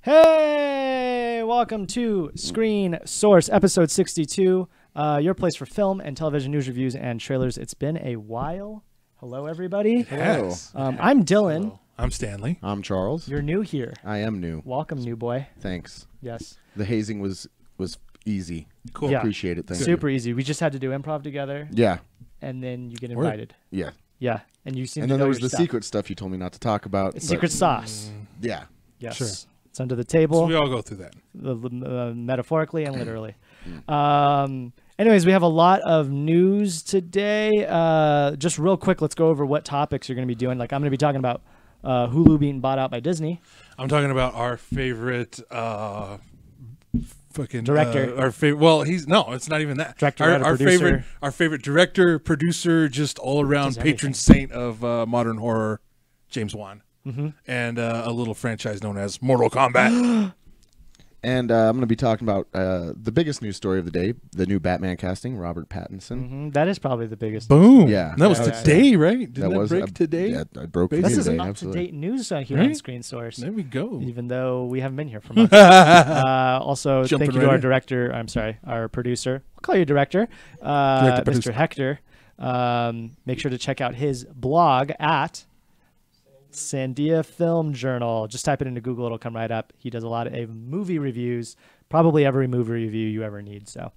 Hey, welcome to Screen Source, episode 62, your place for film and television news reviews and trailers. It's been a while. Hello, everybody. Hello. I'm Dylan. Hello. I'm Stanley. I'm Charles. You're new here. I am new. Welcome, new boy. Thanks. Yes. The hazing was easy. Cool. Yeah. Appreciate it. Thank you. Super easy. We just had to do improv together, Yeah. and then you get Word. invited. Yeah. Yeah, and you seem And to then know there was your the stuff. secret stuff you told me not to talk about. It's but- secret sauce. Yeah. Yes. Sure. It's under the So table. we all go through that. Metaphorically and literally. Anyways, we have a lot of news today. Just real quick, let's go over what topics you're going to be doing. Like, I'm going to be talking about Hulu being bought out by Disney. I'm talking about our favorite fucking Director. Our favorite. Well, it's not even that. Director, our, writer, our producer. favorite. Our favorite director, producer, just all around Does patron everything. saint of modern horror, James Wan, and a little franchise known as Mortal Kombat. And I'm going to be talking about the biggest news story of the day, the new Batman casting, Robert Pattinson. That is probably the biggest. Boom. Yeah. That was Yeah. today, right? Didn't That that was break today? Yeah, I broke This This today, is an absolutely. up-to-date news here on Right? Screen Source, There we go. even though we haven't been here for months. Also, Jumping thank you right to our in. director. I'm sorry, our producer. We'll call you director, Director, Mr. producer. Hector. Make sure to check out his blog at Sandia Film Journal. Just type it into Google; it'll come right up. He does a lot of movie reviews, probably every movie review you ever need. So,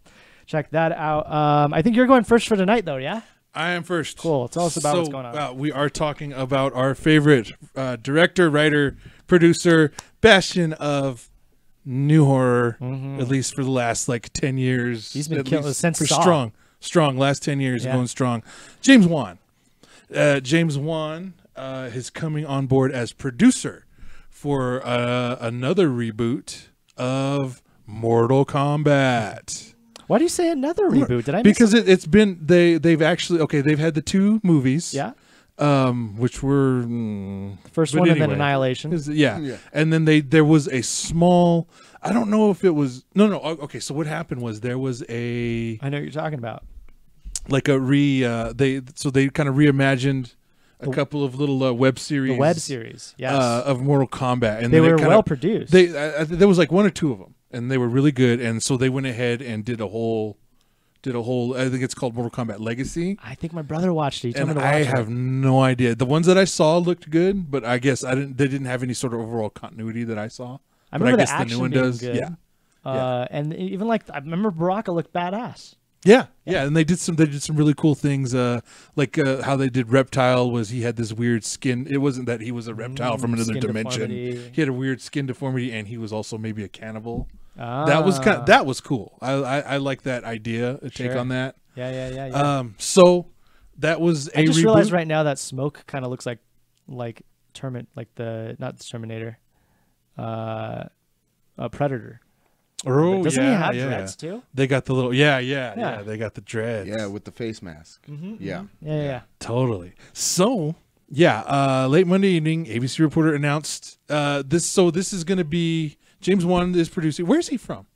check that out. I think you're going first for tonight, though. Yeah. I am first. Cool. Tell us about what's going on. We are talking about our favorite director, writer, producer, bastion of new horror, at least for the last 10 years. He's been at killing least since for Saw. strong. Last 10 years Yeah. going strong. James Wan. James Wan is coming on board as producer for another reboot of Mortal Kombat. Why do you say another reboot? Did I miss Because it's been they've had the two movies, Yeah. which were First but one and then anyway. Annihilation. yeah, and then there was a small, I don't know if it was okay. So what happened was there was a I know what you're talking about. they kind of reimagined a couple of little web series, The web series. Yes. of Mortal Kombat, and they then were kinda- well produced. there was one or two of them, and they were really good, and so they went ahead and did a whole. I think it's called Mortal Kombat Legacy. I think my brother watched it. He told And me to watch I it. have no idea. The ones that I saw looked good, but I guess they didn't have any sort of overall continuity that I saw. I But remember guess the action the new one being does. good. Yeah. And even I remember Baraka looked badass. Yeah, and they did some really cool things. How they did Reptile was he had this weird skin. It wasn't that he was a reptile from another skin dimension. deformity. He had a weird skin deformity, and he was also maybe a cannibal. Ah. That was cool. I like that idea. Take Sure. on that. Yeah. So that was a I just reboot. realized right now that Smoke kind of looks like not the Terminator, a Predator. Oh, Doesn't he yeah, have yeah. dreads too? They got the little yeah. They got the dreads. Yeah, with the face mask. Yeah. Yeah. Totally. So late Monday evening, ABC reporter announced this. So this is going to be James Wan is producing. Where's he from?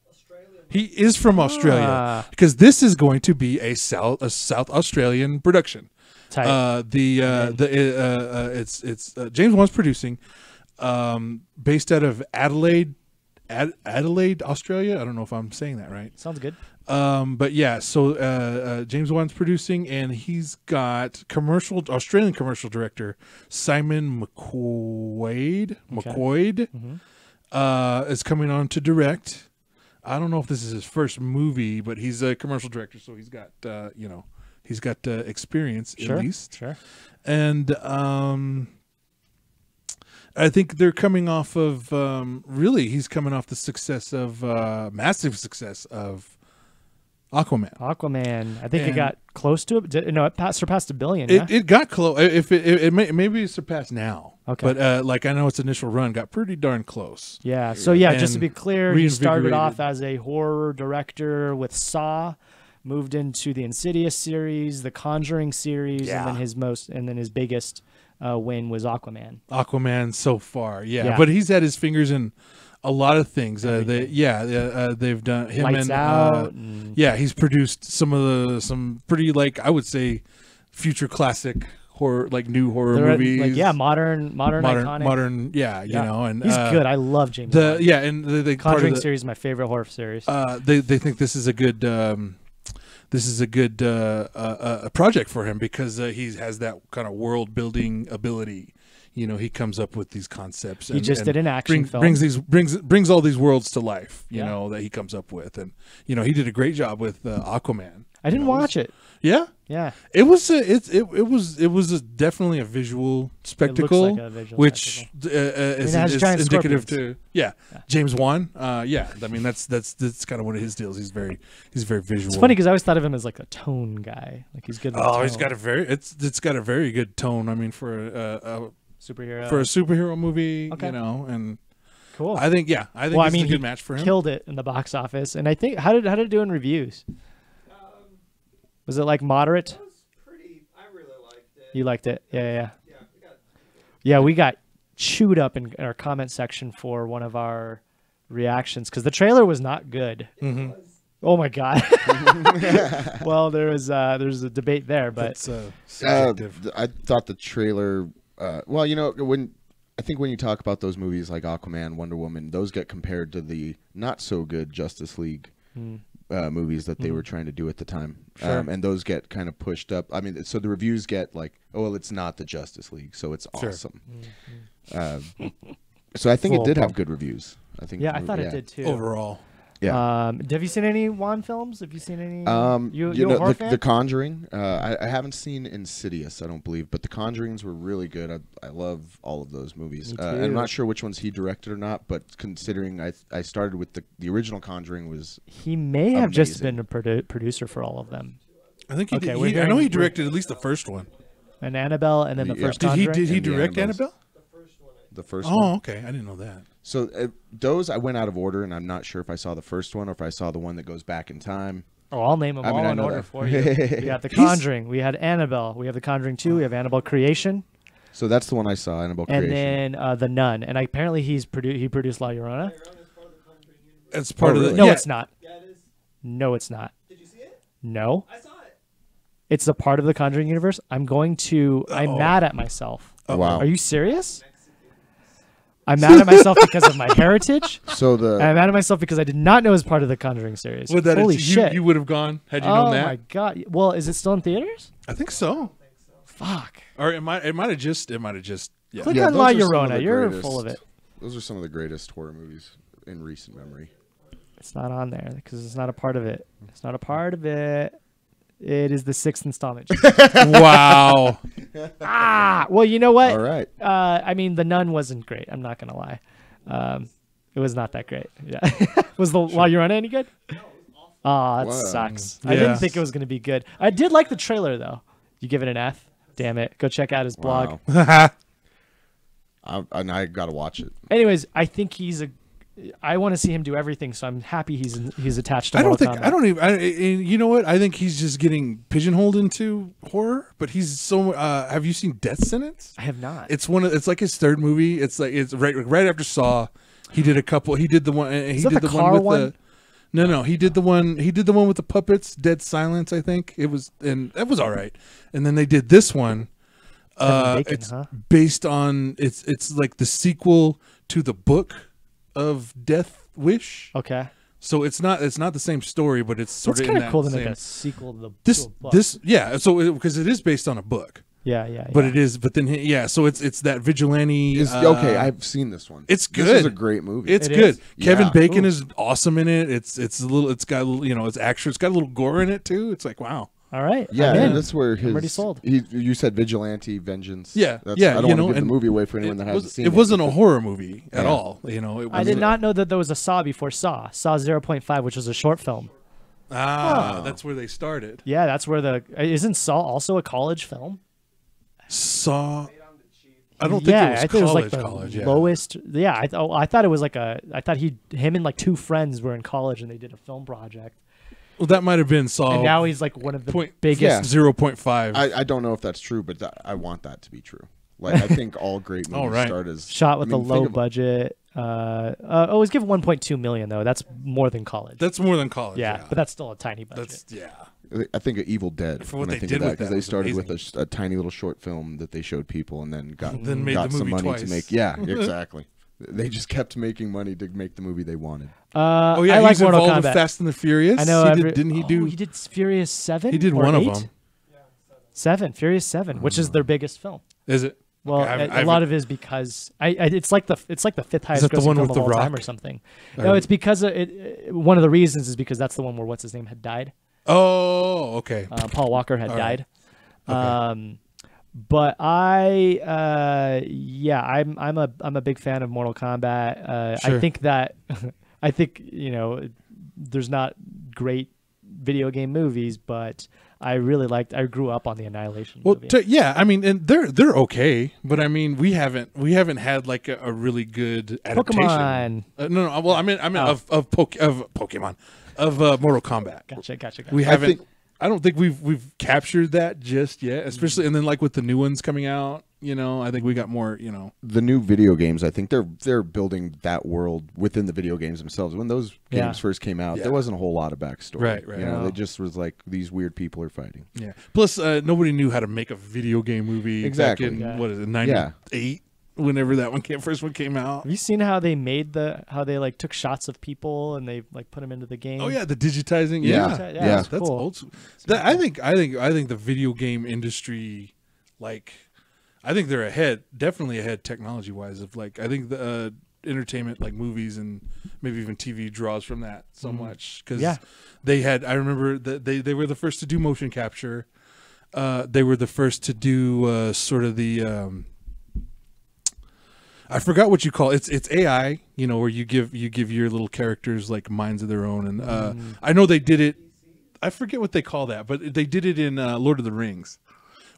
Australia. He is from Australia because this is going to be a South Australian production. Tight. It's James Wan's producing, based out of Adelaide, Australia. I don't know if I'm saying that right. Sounds good. But yeah, so James Wan's producing, and he's got Australian commercial director Simon McQuaid is coming on to direct. I don't know if this is his first movie, but he's a commercial director, so he's got experience at least. Sure. And I think they're coming off of he's coming off the success of massive success of Aquaman. I think it got close to it. It surpassed $1 billion. It got close. If maybe it surpassed now. Okay. But I know its initial run got pretty darn close. Yeah. So just to And be clear, he started reinvigorated. off as a horror director with Saw, moved into the Insidious series, the Conjuring series, Yeah. and then his biggest win was Aquaman. Aquaman so far, Yeah. But he's had his fingers in a lot of things. Everything. They've done him Lights and Out. And he's produced some pretty I would say future classic horror, like new horror They're movies. like modern iconic. Yeah, you know, and he's good. I love James Wan. and the Conjuring series is my favorite horror series. They think this is a good project for him because he has that kind of world building ability. You know, he comes up with these concepts. He just did an action film. Brings all these worlds to life. You Yeah. know, that he comes up with, and you know he did a great job with Aquaman. I didn't watch it. Yeah, Yeah. it was definitely a visual spectacle, like a visual which spectacle. is it has giant indicative scorpions. to James Wan. Yeah, I mean that's kind of one of his deals. He's very visual. It's funny because I always thought of him as like a tone guy. Like he's good. With Oh, tone. he's got a very good tone. I mean, for a superhero movie, Okay. you know, and Cool. I think this is a he good match for him. Killed it in the box office, and I think how did it do in reviews? Was it like moderate? It was pretty. I really liked it. You liked it? Yeah. Yeah, We got chewed up in our comment section for one of our reactions because the trailer was not good. Mm-hmm. Oh my god. Well, there's a debate there, but That's subjective. I thought the trailer. Well, you know, when you talk about those movies like Aquaman, Wonder Woman, those get compared to the not so good Justice League movies that they were trying to do at the time, Sure. and those get kind of pushed up. I mean, so the reviews get like, oh, well, it's not the Justice League, so it's Sure. awesome. So I think Full it did have pump. good reviews. I think. yeah, I thought it did too. Overall, Yeah. Have you seen any Wan films? Have you seen any? You know, a horror fan? The Conjuring. I haven't seen Insidious, I don't believe, but the Conjurings were really good. I love all of those movies. Me too. I'm not sure which ones he directed or not, but considering I started with the original Conjuring was He may have just amazing. been a producer for all of them. I think he Okay, did. we're I know he hearing- directed at least the first one. And Annabelle, and then the Yeah. first Did he Conjuring. And the direct Annabelles. Annabelle? the first one. Oh, okay. I didn't know that. So those I went out of order, and I'm not sure if I saw the first one or if I saw the one that goes back in time. Oh, I'll name them I mean, all I in know order that. for you. We got the Conjuring. We had Annabelle. We have the Conjuring 2. We have Annabelle Creation. So that's the one I saw, Annabelle And Creation. then The Nun. And apparently he produced La Llorona. It's part of the. really? No, yeah. it's not. Yeah, it is. No, it's not. Did you see it? No. I saw it. It's a part of the Conjuring universe. I'm mad at myself. Wow. Are you serious? I'm mad at myself because of my heritage. So And I'm mad at myself because I did not know it was part of the Conjuring series. Would that Holy you, shit. You would have gone had you oh known that. my god. Well, is it still in theaters? I think so. Fuck. Or it might have just. Yeah. Click Yeah, on those La are some of Llorona. the You're greatest- full of it. Those are some of the greatest horror movies in recent memory. It's not on there because it's not a part of it. It's not a part of it. It is the 6th installment. Wow. Well, you know what? All right. I mean, The Nun wasn't great. I'm not gonna lie. It was not that great. Yeah. Was the La Llorona any good? Oh, that Wow. sucks. I Yeah. didn't think it was gonna be good. I did like the trailer though. You give it an F? Damn it. Go check out his blog. Wow. I got to watch it. Anyways, I think I want to see him do everything, so I'm happy he's attached to Mortal Kombat. I don't even. You know what? I think he's just getting pigeonholed into horror. But he's so. Have you seen Death Sentence? I have not. It's it's like his third movie. It's right after Saw. He did a couple. He did the one. He that did the the car one with one? the. No. He did the one. He did the one with the puppets. Dead Silence. I think it was, and that was all right. And then they did this one. Kevin Bacon, It's huh? based on. It's like the sequel to the book of Death Wish. Okay. So it's not the same story, but it's sort It's of kind in of that cool to same. make a sequel to the This to a book. this yeah. So because it is based on a book, yeah. but it is. But then yeah. So it's that vigilante. Okay, I've seen this one. It's This good. is a great movie. It's It good. is? Kevin Yeah. Bacon Ooh. is awesome in it. It's a little. It's got it's action. It's got a little gore in it too. It's like wow. All right. yeah, I'm in. and that's where his. already sold. You said vigilante vengeance. Yeah, That's, yeah, I don't you want know, to give the and movie away for anyone that hasn't seen it. It wasn't a horror movie at Yeah. all. It was, I did not know that there was a Saw before Saw 0.5, which was a short film. That's where they started. Yeah, that's where isn't Saw also a college film? Saw. I don't think yeah, it was I think it was college. like the college. Yeah. lowest. Yeah, I thought it was like I thought him and like two friends were in college and they did a film project. Well, that might have been Saw. And now he's like one of the Point- biggest. Yeah. 0.5. I don't know if that's true, but I want that to be true. Like I think all great movies All right. start as Shot with I mean, a low think of- budget. Always give 1.2 million though. That's more than college. That's more than college. yeah, but that's still a tiny budget. that's yeah. I think of Evil Dead For what when I they think did of that with that they was started amazing. with a tiny little short film that they showed people and then got Then made got the some movie money twice. to make. Yeah, exactly. They just kept making money to make the movie they wanted. Oh yeah, I he like was Mortal involved Kombat. with Fast and the Furious. I know. Didn't he do? He did Furious 7. He did or one 8? of them. 7, Furious 7, which is their biggest film. Is it? Well, Okay, a lot of it is because it's like the fifth highest that the grossing one film with of The all time Rock? or something. Or- No, it's because one of the reasons is because that's the one where what's his name had died. Oh, okay. Paul Walker had All right. died. Okay. But I'm a big fan of Mortal Kombat. Sure. I think there's not great video game movies, but I grew up on the Annihilation Well, movie. yeah, I mean, and they're okay, but I mean, we haven't had like a really good adaptation. Pokemon. No. Well, I mean, of Pokemon, of Mortal Kombat. Gotcha. We haven't. I don't think we've captured that just yet, especially and then like with the new ones coming out. I think we got more. The new video games, I think they're building that world within the video games themselves. When those games first came out, Yeah. there wasn't a whole lot of backstory. Right. No. They just was like these weird people are fighting. Yeah. Plus, nobody knew how to make a video game movie. Exactly. Back in, Yeah. what is it, 98? Whenever that first one came out. Have you seen how they like took shots of people and they like put them into the game? Oh yeah, the digitizing. Yeah. Yeah, it's That's cool. old. I think the video game industry, like, I think they're definitely ahead technology wise. Of like, I think the entertainment, like movies and maybe even TV, draws from that so much because they had. I remember that they were the first to do motion capture. They were the first to do sort of the. I forgot what you call it. It's AI, where you give your little characters like minds of their own, and I know they did it. I forget what they call that, but they did it in Lord of the Rings,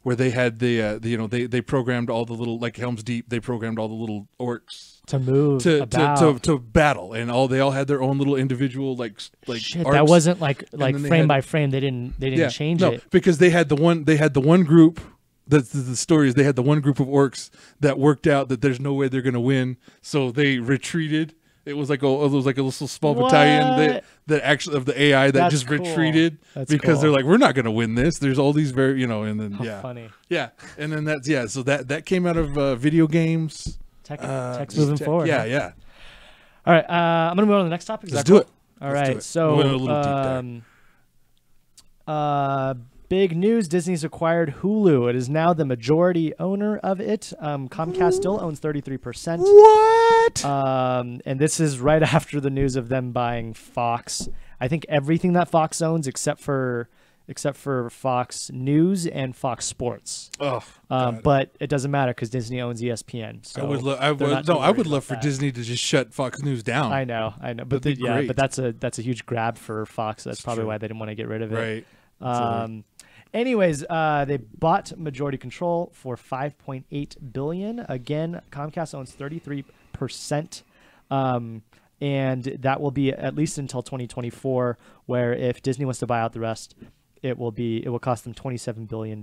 where they had they programmed all the little, like Helm's Deep. They programmed all the little orcs to move to battle, and they all had their own little individual like Shit, arcs. that wasn't like then they frame had- by frame. They didn't change it. because they had the one group. The story is they had the one group of orcs that worked out that there's no way they're gonna win, so they retreated. It was like a little small battalion that actually of the AI that That's just cool. retreated because cool. they're like, we're not gonna win this. There's all these and then How funny. and then so that came out of video games. Tech's moving forward. Yeah, huh? yeah. All right, I'm gonna move on to the next topic. Is Let's that do cool? it. All Let's do right, it. so We're going a little deep there. big news: Disney's acquired Hulu. It is now the majority owner of it. Comcast still owns 33%. What? And this is right after the news of them buying Fox. I think everything that Fox owns, except for Fox News and Fox Sports. Oh, God. But it doesn't matter because Disney owns ESPN. So I would they're not too I would worried love about for that. Disney to just shut Fox News down. I know, but That'd be great. but that's a huge grab for Fox. That's probably true. why they didn't want to get rid of it. Right. Anyways, they bought majority control for $5.8 billion. Again, Comcast owns 33%, and that will be at least until 2024. Where if Disney wants to buy out the rest, it will cost them $27 billion.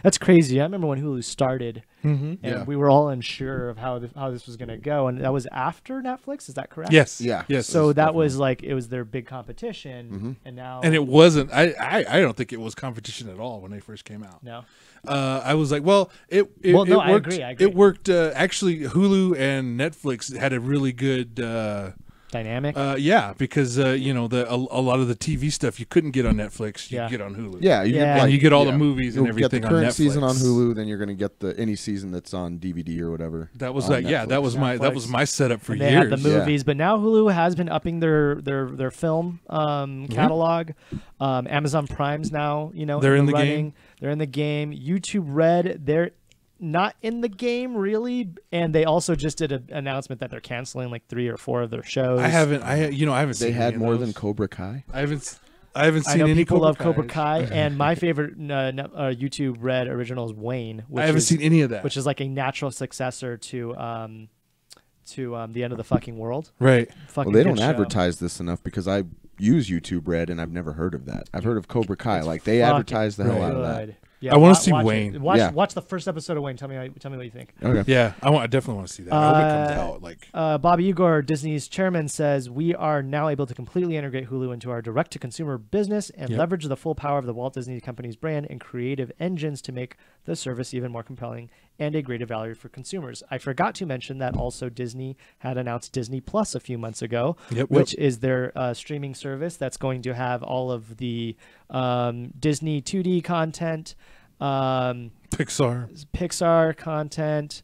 That's crazy. I remember when Hulu started, and we were all unsure of how this was going to go, and that was after Netflix. Is that correct? Yes. Yeah. Yes. So that was like it was their big competition, and now And it wasn't. I don't think it was competition at all when they first came out. no. I was like, well, it no, worked. I agree. It worked. Actually, Hulu and Netflix had a really good Dynamic. yeah, because a lot of the TV stuff you couldn't get on Netflix, you Yeah. could get on Hulu. Yeah, Yeah. And you get all the movies and You'll get everything the current on Netflix. season on Hulu, then you're going to get any season that's on DVD or whatever. That was on like, yeah, that Netflix. was my Netflix. my setup for And they years. had the movies, but now Hulu has been upping their film catalog. Amazon Prime's now, They're in the running. game. They're in the game. YouTube Red, they're not in the game really, and they also just did an announcement that they're canceling like 3 or 4 of their shows. I haven't seen. They had any of more those. than Cobra Kai. I haven't I seen know any people love Cobra Cobra Kai, and my favorite YouTube Red original is Wayne. Which I haven't is, seen any of that. which is like a natural successor to the end of the fucking world. Right. Fucking Well, they good don't show. advertise this enough because I use YouTube Red and I've never heard of that. I've heard of Cobra Kai. Like they fucking advertise the hell out of that. Good. I want wa- to see watch it. Wayne. Watch the first episode of Wayne. Tell me what you think. Okay. Yeah, I definitely want to see that. I hope it comes out like. Bobby Igor, Disney's chairman, says we are now able to completely integrate Hulu into our direct-to-consumer business and leverage the full power of the Walt Disney Company's brand and creative engines to make the service even more compelling and a greater value for consumers. I forgot to mention that also Disney had announced Disney Plus a few months ago, which is their streaming service that's going to have all of the Disney 2D content, Pixar content,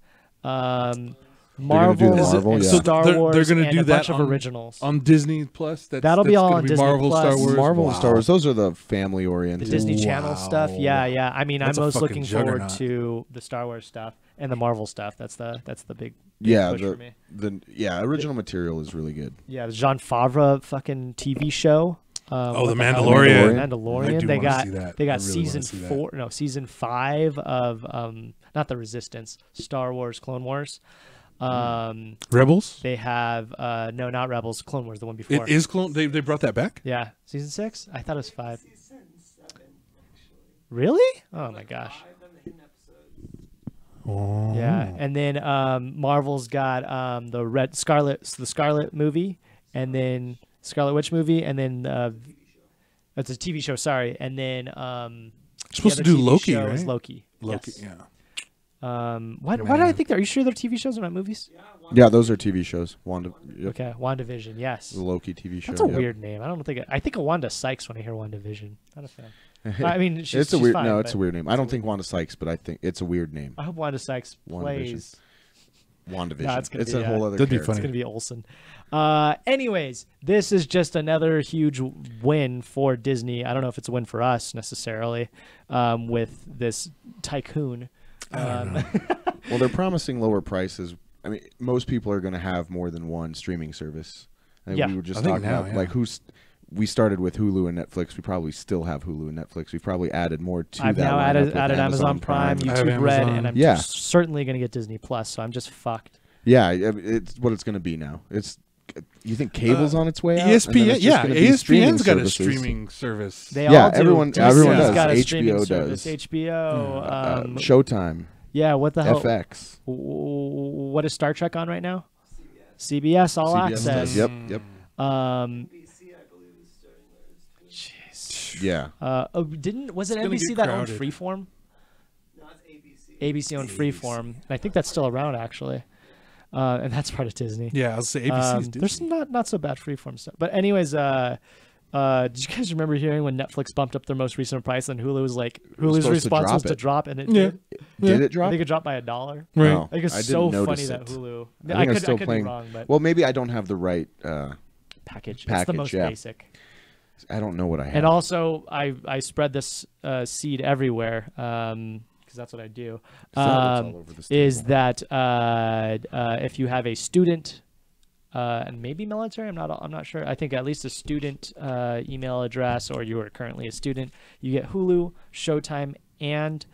Marvel, Star Wars, they're going to and do a bunch that of originals on Disney Plus. That'll be all on Disney Marvel, Plus. Star Wars, Marvel and Star Wars. Those are the family-oriented. The Disney Channel stuff. Yeah. I mean, That's I'm a most fucking looking forward juggernaut. to the Star Wars stuff and the Marvel stuff. That's the big push for me. Original material is really good. Yeah, the Jean Favre fucking TV show. The Mandalorian. I do They wanna see that. I got really season wanna see that. season 5 of not the Resistance, Star Wars, Clone Wars. Rebels. They have no, not Rebels, Clone Wars, the one before. It is Clone. They brought that back. Yeah, season 6. I thought it was 5. Season 7, actually. Really? Oh my gosh. 5 on the hidden episodes. Oh. Yeah, and then Marvel's got the Scarlet movie, and then Scarlet Witch movie, and then it's a TV show. Sorry, and then Supposed to the do TV Loki, show is right? Loki. Loki. Yes. Yeah. Why did I think that? Are you sure they're TV shows and not movies? Yeah, those are TV shows. Okay, WandaVision. Yes. The Loki TV show. That's a weird name. I think of Wanda Sykes when I hear WandaVision. Not a fan. I mean, she's a weird. fine, It's a weird name. I don't think Wanda Sykes, but I think it's a weird name. I hope Wanda Sykes plays. WandaVision. No, it's a whole other. That'd be character. funny. It's gonna be Olsen. Anyways, this is just another huge win for Disney. I don't know if it's a win for us necessarily, with this tycoon. Well, they're promising lower prices. I mean, most people are going to have more than one streaming service. And Yeah. we were just I think talking now, about yeah. we started with Hulu and Netflix. We probably still have Hulu and Netflix. We've probably added more to I've that. now lineup with added Amazon Prime, I have YouTube Red, Amazon. and I'm Yeah. certainly gonna get Disney Plus. So I'm just fucked. Yeah, it's what it's going to be now. You think cable's on its way out? ESPN. And then it's just Yeah, gonna be streaming ESPN's got a services. streaming service. They Yeah, all do. everyone Disney's does. got a HBO streaming does. service. HBO. Showtime, Yeah. What the hell? FX. What is Star Trek on right now? CBS All CBS Access. does. Yep. NBC, I believe, is starting theirs too. Jeez. Yeah. Was it It's gonna NBC get that owned crowded. Freeform? No, it's ABC. ABC owned Freeform, and I think that's still around actually, and that's part of Disney. Yeah, I'll say ABC's Disney. There's some not so bad Freeform stuff, but anyways, did you guys remember hearing when Netflix bumped up their most recent price and Hulu was like Hulu's supposed to response was drop to it. drop, and it Yeah. did. Did it I drop? think it dropped by $1. Right. No, I think it's I so didn't funny notice that it. Hulu. I think I'm still could playing. be wrong, but Well, maybe I don't have the right. package. It's the package, most yeah. basic. I don't know what I have. And also, I spread this seed everywhere because that's what I do. Is that what's all over this Is table? that if you have a student and maybe military, I'm not sure. I think at least a student email address, or you are currently a student, you get Hulu, Showtime, and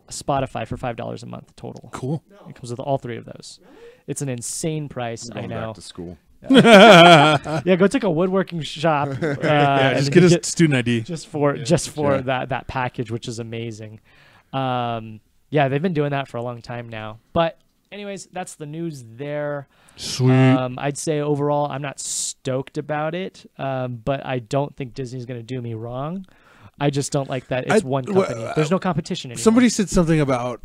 Spotify for $5 a month total. Cool. It comes with all 3 of those. It's an insane price. I'm I going know. back to school. Yeah, go take a woodworking shop. Yeah, and just then get you a student ID. just for that package, which is amazing. Yeah, they've been doing that for a long time now. But anyways, that's the news there. Sweet. I'd say overall, I'm not stoked about it, but I don't think Disney's going to do me wrong. I just don't like that it's one company. There's no competition anymore. Somebody said something about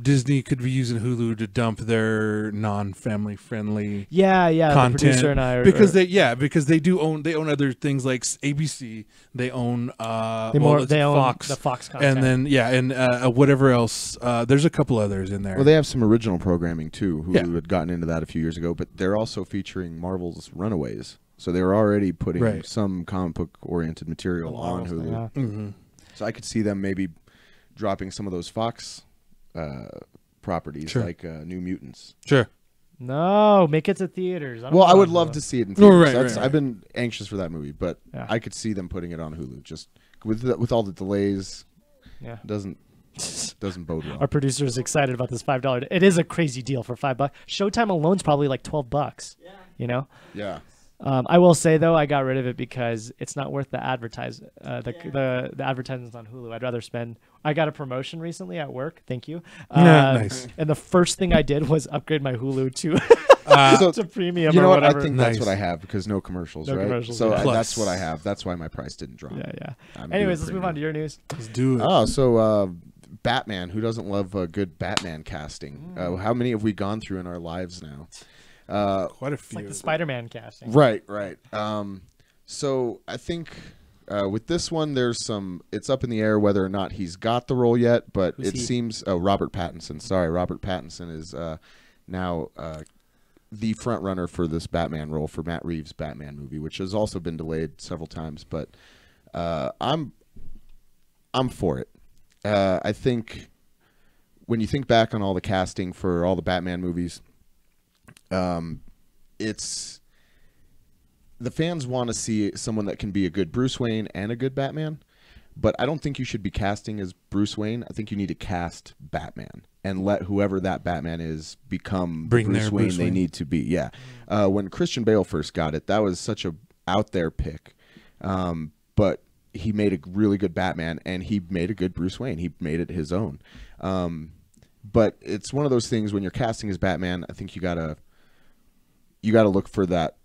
Disney could be using Hulu to dump their non-family friendly yeah, content the producer and I are, because they do own other things like ABC. They own they own Fox, the Fox content. and then and whatever else. There's a couple others in there. Well, they have some original programming too. Hulu Yeah. had gotten into that a few years ago, but they're also featuring Marvel's Runaways. So they were already putting Right. some comic book oriented material on Hulu. Yeah. Mhm. So I could see them maybe dropping some of those Fox properties, Sure. like New Mutants. Sure. No, make it to theaters. Well, I would want love Hulu. to see it in Oh, theaters. right, That's- right. I've been anxious for that movie, but Yeah. I could see them putting it on Hulu. Just with all the delays, Yeah. doesn't bode well. Our producer is excited about this $5. It is a crazy deal for $5. Showtime alone's probably like $12. Yeah. You know. Yeah. I will say though, I got rid of it because it's not worth the the advertisements on Hulu. I'd rather spend. I got a promotion recently at work. Thank you. Nice. And the first thing I did was upgrade my Hulu to So, to premium you know or what? whatever. I think that's what I have because no commercials, No right? commercials, so yeah. that's what I have. That's why my price didn't drop. Yeah. I'm Anyways, doing let's move on to your news. Let's do it. Oh, so Batman. Who doesn't love a good Batman casting? How many have we gone through in our lives now? Quite a It's few. like the Spider-Man casting. Right. So I think with this one, it's up in the air whether or not he's got the role yet, but Who's it he? seems Robert Pattinson. Sorry, Robert Pattinson is now the front runner for this Batman role for Matt Reeves' Batman movie, which has also been delayed several times. But I'm for it. I think when you think back on all the casting for all the Batman movies, it's the fans want to see someone that can be a good Bruce Wayne and a good Batman, but I don't think you should be casting as Bruce Wayne. I think you need to cast Batman and let whoever that Batman is become Bring Bruce their Wayne Bruce they Wayne. need to be. Yeah. When Christian Bale first got it, that was such a out there pick. But he made a really good Batman and he made a good Bruce Wayne. He made it his own. But it's one of those things when you're casting as Batman, I think you gotta look for that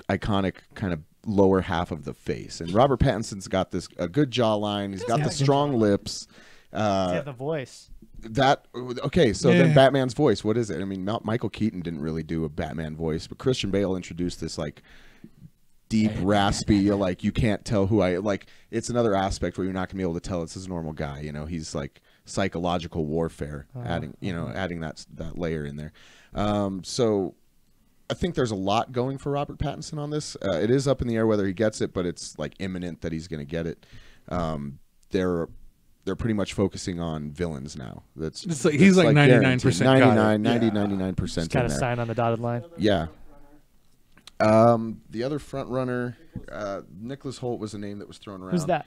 iconic kind of lower half of the face. And Robert Pattinson's got a good jawline. He's got the strong lips. Yeah, the voice. So Yeah. then Batman's voice, what is it? I mean, Michael Keaton didn't really do a Batman voice, but Christian Bale introduced this like deep, raspy, like you can't tell who it's another aspect where you're not gonna be able to tell it's his normal guy. You know, he's like psychological warfare, adding that layer in there. So I think there's a lot going for Robert Pattinson on this. It is up in the air whether he gets it, but it's like imminent that he's going to get it. They're pretty much focusing on villains now. It's like he's like 99% got it. 99% Just in kind of there. sign on the dotted line. Yeah. The other front runner, Nicholas Hoult was a name that was thrown around. Who's that?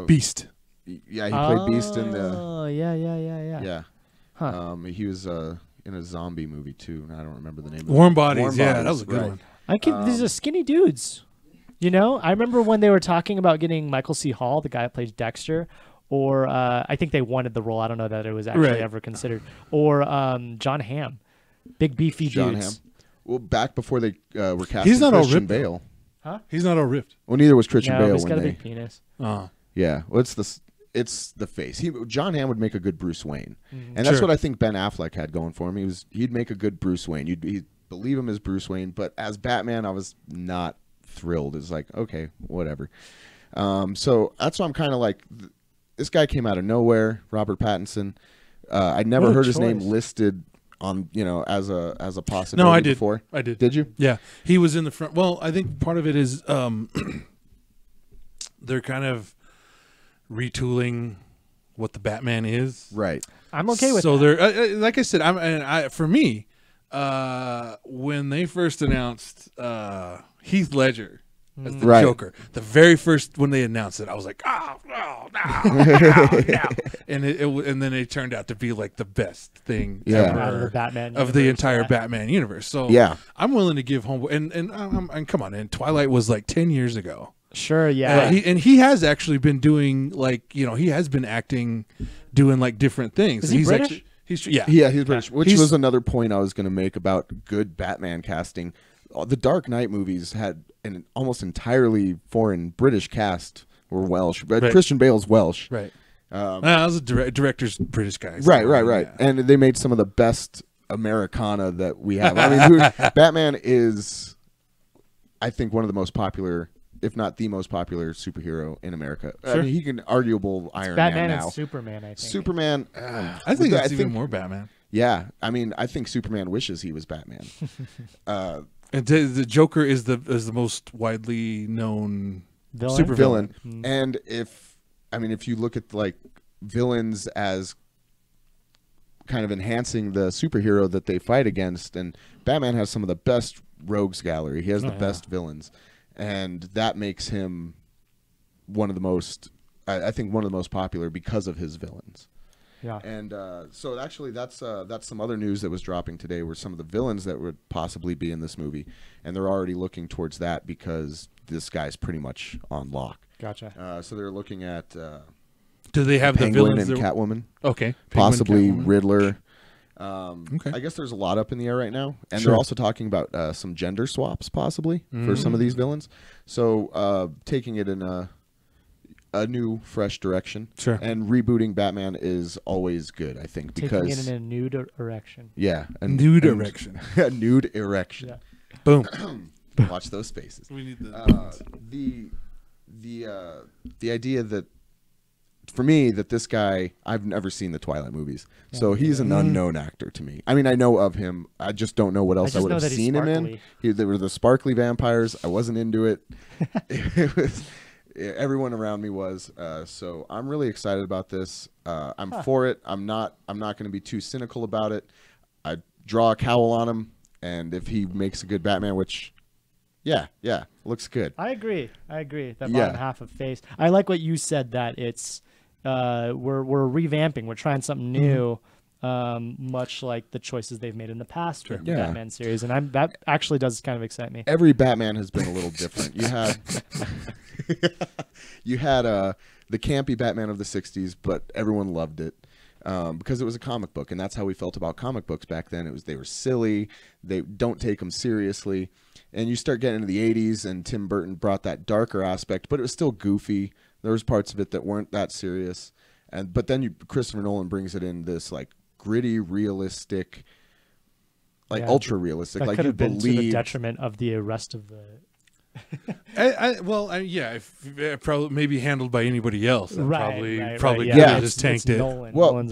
Beast. Yeah, he played Beast in the. Oh, yeah. Yeah. Huh. He was in a zombie movie too, and I don't remember the name. Warm Bodies. Warm Yeah, Bodies, that was a good right. one. These are skinny dudes. You know, I remember when they were talking about getting Michael C. Hall, the guy that plays Dexter, or I think they wanted the role. I don't know that it was actually Right. ever considered. Or John Hamm, big beefy John dudes. Hamm. Well, back before they were casting He's not all Christian ripped, though. Bale. He's not all ripped. Well, neither was Christian No, Bale he's got when a they. big penis. Yeah, well, it's the face. John Hamm would make a good Bruce Wayne, and that's Sure. what I think Ben Affleck had going for him. He'd make a good Bruce Wayne. You'd believe him as Bruce Wayne, but as Batman, I was not thrilled. It's like, okay, whatever. So that's why I'm kind of like, this guy came out of nowhere, Robert Pattinson. I'd never What a heard his name choice. listed on as a possibility. No, I did. Before. I did. Did you? Yeah, he was in the front. Well, I think part of it is they're kind of retooling what the Batman is. Right. I'm okay with so that. they're like I said, for me, when they first announced Heath Ledger as the Right. Joker, the very first when they announced it, I was like, oh no. And then it turned out to be like the best thing Yeah. ever Out of the Batman of the universe, entire yeah. Batman universe. So Yeah. I'm willing to give Homeboy and come on, and Twilight was like 10 years ago. Sure, yeah. He has actually been doing he has been acting, doing like different things. Is he he's British? Actually, yeah. Yeah, he's British, which He's- was another point I was going to make about good Batman casting. The Dark Knight movies had an almost entirely foreign British cast, or Welsh, but Right. Christian Bale's Welsh. Right. That was a director's British guy. so, Right. yeah. And they made some of the best Americana that we have. I mean, Batman is, I think, one of the most popular, if not the most popular superhero in America. I Sure. mean, he can arguable Iron Batman Man now. and Superman, I think. Superman. I think that's even more Batman. Yeah, I mean, I think Superman wishes he was Batman. And the Joker is the most widely known Villain? supervillain. Villain. Mm. And if you look at like villains as kind of enhancing the superhero that they fight against, and Batman has some of the best rogues gallery. He has the best villains, and that makes him one of the most, I think, one of the most popular because of his villains. Yeah. And so actually, that's some other news that was dropping today, were some of the villains that would possibly be in this movie, and they're already looking towards that because this guy's pretty much on lock. Gotcha. So they're looking at Do they have the Penguin villains? and that- Catwoman, Okay. Penguin, possibly Catwoman. Riddler. Okay. I guess there's a lot up in the air right now, and Sure. they're also talking about some gender swaps possibly for some of these villains. So taking it in a new, fresh direction. Sure. And rebooting Batman is always good, I think, because Taking it in a new direction. yeah, a Nude erection. a nude erection. Yeah. Boom. Watch those spaces. We need the. The idea that, for me, that this guy, I've never seen the Twilight movies, so he's an unknown actor to me. I mean, I know of him, I just don't know what else I just would know have that he's seen him in. sparkly. They were the sparkly vampires. I wasn't into it. It was, everyone around me was. So I'm really excited about this. I'm for it. I'm not going to be too cynical about it. I draw a cowl on him, and if he makes a good Batman, which. Yeah, looks good. I agree. That Yeah. bottom half of face. I like what you said, that it's we're revamping. We're trying something new, much like the choices they've made in the past with the Yeah. Batman series, and that actually does kind of excite me. Every Batman has been a little different. You had the campy Batman of the '60s, but everyone loved it because it was a comic book, and that's how we felt about comic books back then. They were silly. They don't take them seriously. And you start getting into the '80s, and Tim Burton brought that darker aspect, but it was still goofy. There was parts of it that weren't that serious, but then Christopher Nolan brings it in this like gritty, realistic, like Yeah. ultra realistic. That Like could you have been to the believe. detriment of the rest of the. Yeah, if probably maybe handled by anybody else, that probably yeah. could Yeah. have just tanked it. Nolan. Well, Nolan's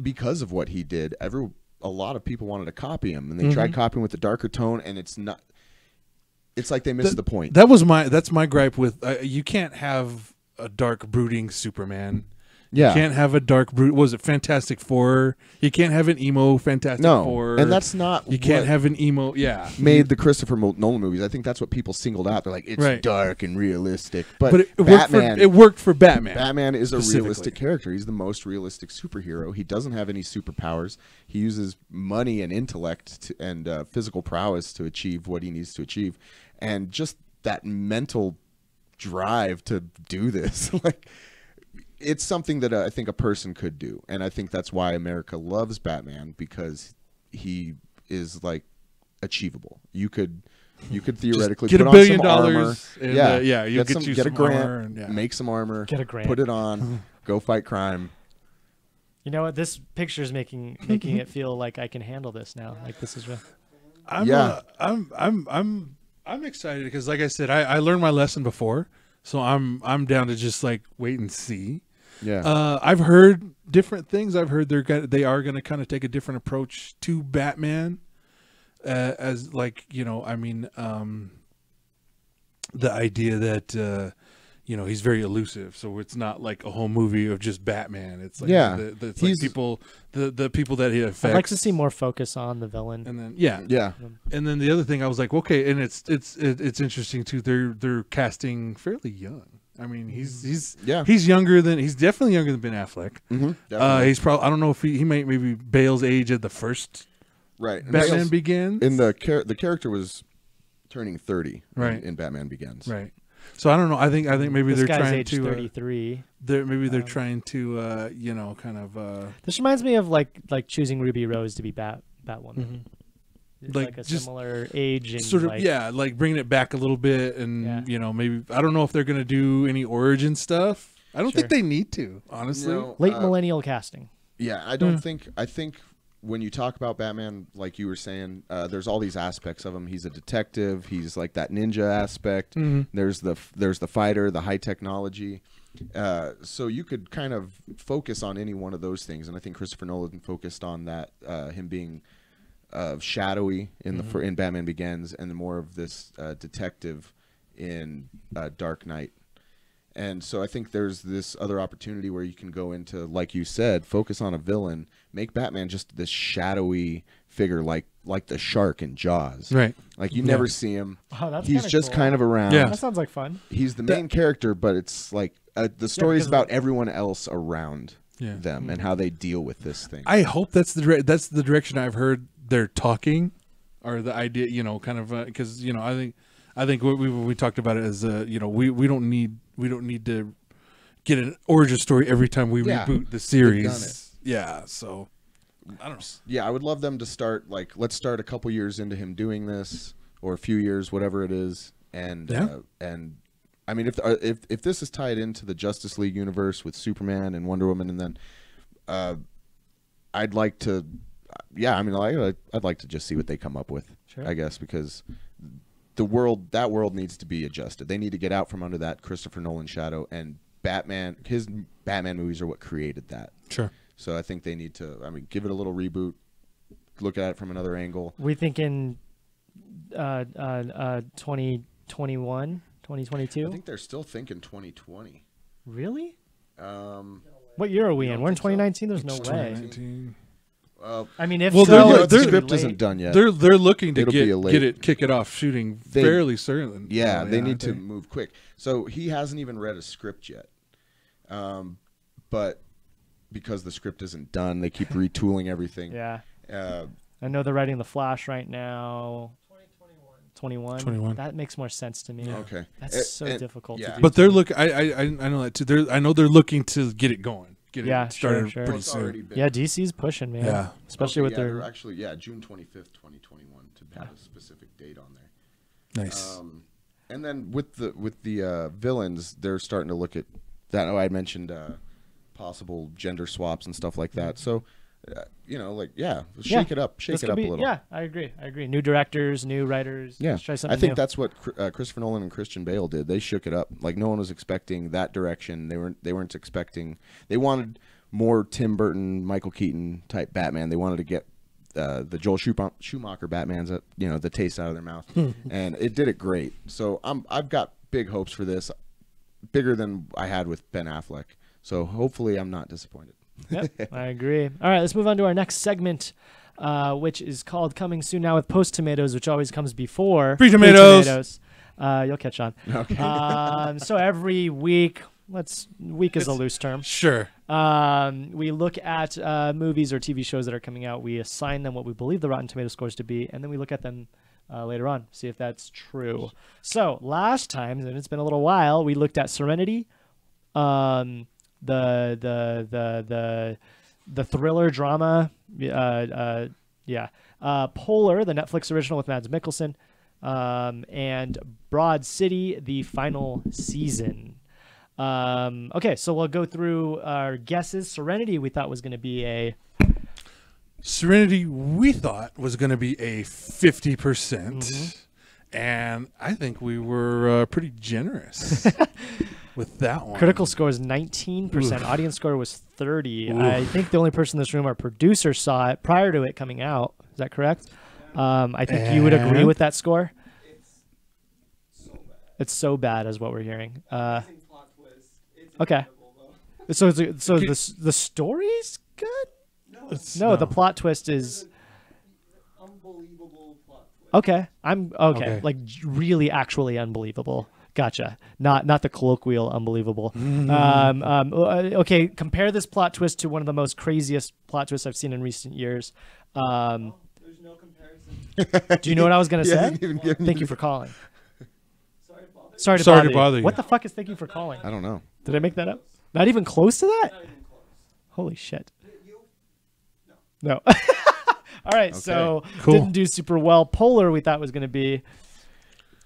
because of what he did, a lot of people wanted to copy him, and they tried copying with the darker tone, and it's not. It's like they missed the point. That's my gripe with you can't have a dark brooding Superman. Yeah. You can't have a dark brood. Was it Fantastic Four? You can't have an emo Fantastic Four. And that's not. You can't what have an emo. Yeah. made the Christopher Nolan movies. I think that's what people singled out. They're like, it's Right. dark and realistic, but But Batman. it worked for Batman. Batman is a specifically. realistic character. He's the most realistic superhero. He doesn't have any superpowers. He uses money and intellect and physical prowess to achieve what he needs to achieve, and just that mental drive to do this. Like, it's something that I think a person could do, and I think that's why America loves Batman, because he is like achievable. You could theoretically get put $1 on billion some armor. and, Yeah, you'll get you a some grant, armor and, yeah. make some armor, Get a grant. put it on, go fight crime. You know what? This picture is making it feel like I can handle this now. Like this is real. I'm excited because, like I said, I learned my lesson before, so I'm down to just like wait and see. Yeah, I've heard different things. I've heard they are going to kind of take a different approach to Batman, as like the idea that he's very elusive, so it's not like a whole movie of just Batman. It's like it's like people the people that he affects. I'd like to see more focus on the villain. and then yeah. and then the other thing I was like, okay, and it's interesting too. They're casting fairly young. I mean, he's younger than he's definitely younger than Ben Affleck. He's probably, I don't know if he might maybe Bale's age at the first Right. And Batman Bale's- Begins. In the character was turning 30 Right. in Batman Begins. Right. So I don't know. I think maybe This they're guy's trying age to 33. they're trying to kind of This reminds me of like choosing Ruby Rose to be Batwoman. It's Like, like a just similar age and sort of like, like bringing it back a little bit, and Yeah. maybe I don't know if they're going to do any origin stuff. I don't think Sure. they need to, honestly. No, late millennial casting. Yeah, I don't think. I think when you talk about Batman, like you were saying, there's all these aspects of him. He's a detective. He's like that ninja aspect. There's the fighter, the high technology. So you could kind of focus on any one of those things, and I think Christopher Nolan focused on that, him being shadowy in in Batman Begins, and more of this detective in Dark Knight. And so I think there's this other opportunity where you can go into, like you said, focus on a villain, make Batman just this shadowy figure, like the shark in Jaws. Right. Like you never see him. Oh, that's He's kinda just cool. kind of around. Yeah. That sounds like fun. He's the main character, but it's like the story is because about everyone else around. them and how they deal with this thing. I hope that's the direction I've heard they're talking, or the idea, kind of because I think what we talked about it as we don't need to get an origin story every time we reboot the series. Yeah, so I don't know. Yeah, I would love them to start let's start a couple years into him doing this, or a few years, whatever it is, and I mean, if this is tied into the Justice League universe with Superman and Wonder Woman, and then I'd like to, I'd like to just see what they come up with. Sure. I guess, because that world needs to be adjusted. They need to get out from under that Christopher Nolan shadow, and his Batman movies are what created that. Sure. So I think they need to, give it a little reboot, look at it from another angle. We thinking 2021, 2022? I think they're still thinking 2020. Really? What year are we in? We're in 2019. There's no way. 2019. I mean, if the script isn't done yet. They're looking to kick it off shooting fairly soon. Yeah, they need to move quick. So he hasn't even read a script yet, but because the script isn't done, they keep retooling everything. Yeah. I know they're writing The Flash right now. 21. That makes more sense to me. Yeah. Okay. That's so difficult to do. But they're looking. I know that too. I know they're looking to get it going. Get it started sure. pretty soon. Yeah, DC's pushing, man. Yeah. Especially with their actually June 25th, 2021 to have a specific date on there. Nice. And then with the villains, they're starting to look at that. I mentioned possible gender swaps and stuff like that. So, shake it up a little. Yeah, I agree. New directors, new writers. Yeah, let's try something I think new. that's what Christopher Nolan and Christian Bale did. They shook it up. No one was expecting that direction. They weren't expecting. They wanted more Tim Burton, Michael Keaton type Batman. They wanted to get the Joel Schumacher Batmans, the taste out of their mouth, and it did it great. So I've got big hopes for this, bigger than I had with Ben Affleck. So hopefully I'm not disappointed. Yep, I agree. All right, let's move on to our next segment, which is called Coming Soon Now with Post Tomatoes, which always comes before Pre-tomatoes. You'll catch on. Okay. So every week, week is a loose term. Sure. We look at movies or TV shows that are coming out. We assign them what we believe the Rotten Tomato scores to be, and then we look at them later on, see if that's true. So last time, and it's been a little while, we looked at Serenity, the thriller drama, Polar, the Netflix original with Mads Mikkelsen, and Broad City, the final season. Okay, so we'll go through our guesses. Serenity, we thought was going to be a 50%, and I think we were pretty generous. With that one. Critical score is 19%. Oof. Audience score was 30. Oof. I think the only person in this room, our producer, saw it prior to it coming out. Is that correct? I think you would agree with that score. It's so bad is what we're hearing. Okay. So the story's good? No, the plot twist is unbelievable plot twist. Okay. Okay. Like really actually unbelievable. Gotcha. Not the colloquial unbelievable. Okay, compare this plot twist to one of the most craziest plot twists I've seen in recent years. There's no comparison. Do you know what I was going to say? Thank you for calling. Sorry to bother you. What the fuck is thank you for calling? I don't know. Did I make that up? Not even close to that? Not even close. Holy shit. No. All right, so didn't do super well. Polar we thought was going to be...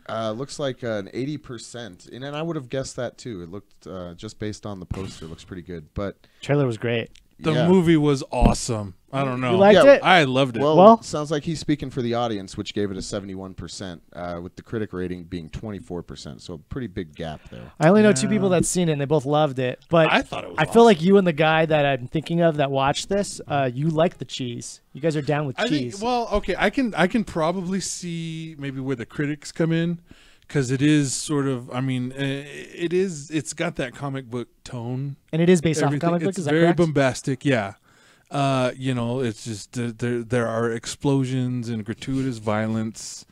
looks like an 80%, and I would have guessed that too. It looked just based on the poster, looks pretty good. But trailer was great. The movie was awesome. I don't know. You liked it? I loved it. Well, sounds like he's speaking for the audience, which gave it a 71%, with the critic rating being 24%. So a pretty big gap there. I only know two people that's seen it, and they both loved it. But I thought it was. I feel like you and the guy that I'm thinking of that watched this, you like the cheese. You guys are down with cheese. Okay, I can probably see maybe where the critics come in, because it is sort of. I mean, it's got that comic book tone, and it is based off a comic book. It's is that very correct? bombastic. Yeah. It's just there are explosions and gratuitous violence.